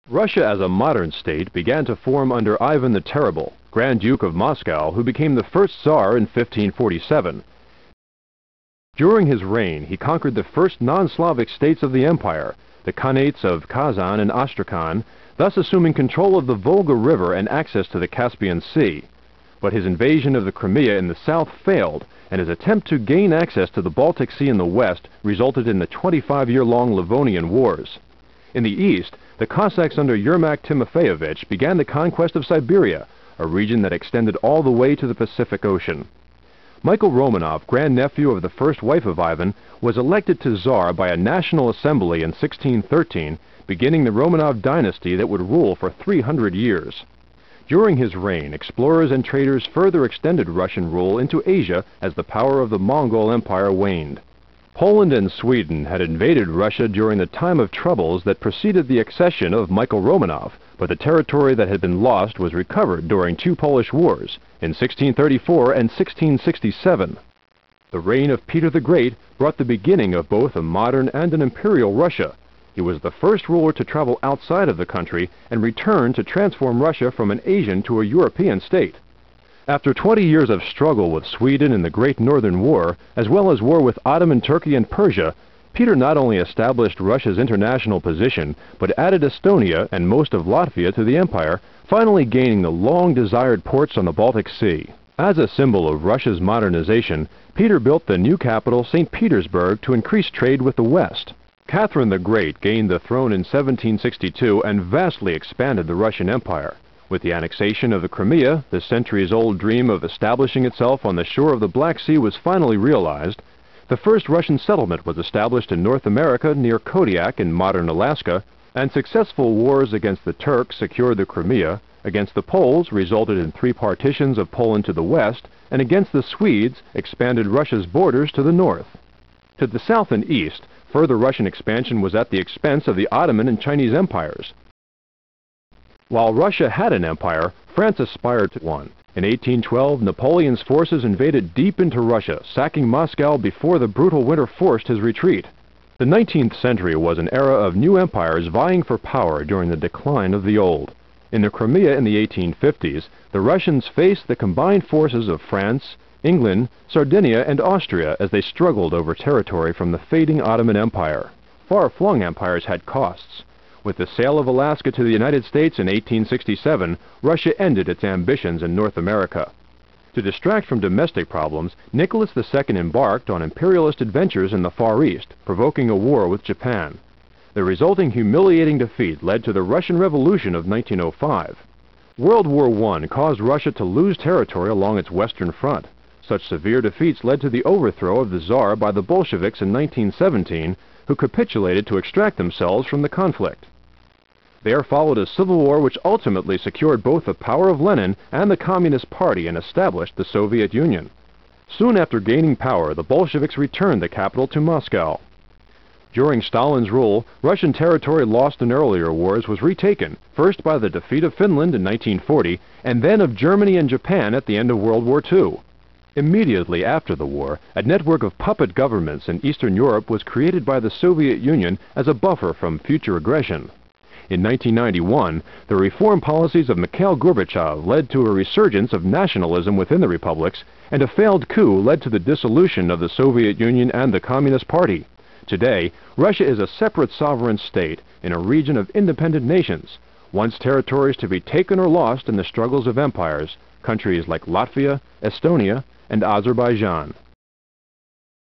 Russia as a modern state began to form under Ivan the Terrible, Grand Duke of Moscow, who became the first Tsar in 1547. During his reign, he conquered the first non-Slavic states of the empire, the Khanates of Kazan and Astrakhan, thus assuming control of the Volga River and access to the Caspian Sea. But his invasion of the Crimea in the south failed, and his attempt to gain access to the Baltic Sea in the west resulted in the 25-year-long Livonian Wars. In the east, the Cossacks under Yermak Timofeyevich began the conquest of Siberia, a region that extended all the way to the Pacific Ocean. Michael Romanov, grandnephew of the first wife of Ivan, was elected to Tsar by a national assembly in 1613, beginning the Romanov dynasty that would rule for 300 years. During his reign, explorers and traders further extended Russian rule into Asia as the power of the Mongol Empire waned. Poland and Sweden had invaded Russia during the time of troubles that preceded the accession of Michael Romanov, but the territory that had been lost was recovered during two Polish wars, in 1634 and 1667. The reign of Peter the Great brought the beginning of both a modern and an imperial Russia. He was the first ruler to travel outside of the country and return to transform Russia from an Asian to a European state. After 20 years of struggle with Sweden in the Great Northern War, as well as war with Ottoman Turkey and Persia, Peter not only established Russia's international position, but added Estonia and most of Latvia to the empire, finally gaining the long-desired ports on the Baltic Sea. As a symbol of Russia's modernization, Peter built the new capital, St. Petersburg, to increase trade with the West. Catherine the Great gained the throne in 1762 and vastly expanded the Russian Empire. With the annexation of the Crimea, the centuries-old dream of establishing itself on the shore of the Black Sea was finally realized. The first Russian settlement was established in North America near Kodiak in modern Alaska, and successful wars against the Turks secured the Crimea, against the Poles resulted in 3 partitions of Poland to the west, and against the Swedes expanded Russia's borders to the north. To the south and east, further Russian expansion was at the expense of the Ottoman and Chinese empires. While Russia had an empire, France aspired to one. In 1812, Napoleon's forces invaded deep into Russia, sacking Moscow before the brutal winter forced his retreat. The 19th century was an era of new empires vying for power during the decline of the old. In the Crimea in the 1850s, the Russians faced the combined forces of France, England, Sardinia, and Austria as they struggled over territory from the fading Ottoman Empire. Far-flung empires had costs. With the sale of Alaska to the United States in 1867, Russia ended its ambitions in North America. To distract from domestic problems, Nicholas II embarked on imperialist adventures in the Far East, provoking a war with Japan. The resulting humiliating defeat led to the Russian Revolution of 1905. World War I caused Russia to lose territory along its western front. Such severe defeats led to the overthrow of the Tsar by the Bolsheviks in 1917, who capitulated to extract themselves from the conflict. There followed a civil war which ultimately secured both the power of Lenin and the Communist Party and established the Soviet Union. Soon after gaining power, the Bolsheviks returned the capital to Moscow. During Stalin's rule, Russian territory lost in earlier wars was retaken, first by the defeat of Finland in 1940, and then of Germany and Japan at the end of World War II. Immediately after the war, a network of puppet governments in Eastern Europe was created by the Soviet Union as a buffer from future aggression. In 1991, the reform policies of Mikhail Gorbachev led to a resurgence of nationalism within the republics, and a failed coup led to the dissolution of the Soviet Union and the Communist Party. Today, Russia is a separate sovereign state in a region of independent nations, once territories to be taken or lost in the struggles of empires, countries like Latvia, Estonia, and Azerbaijan.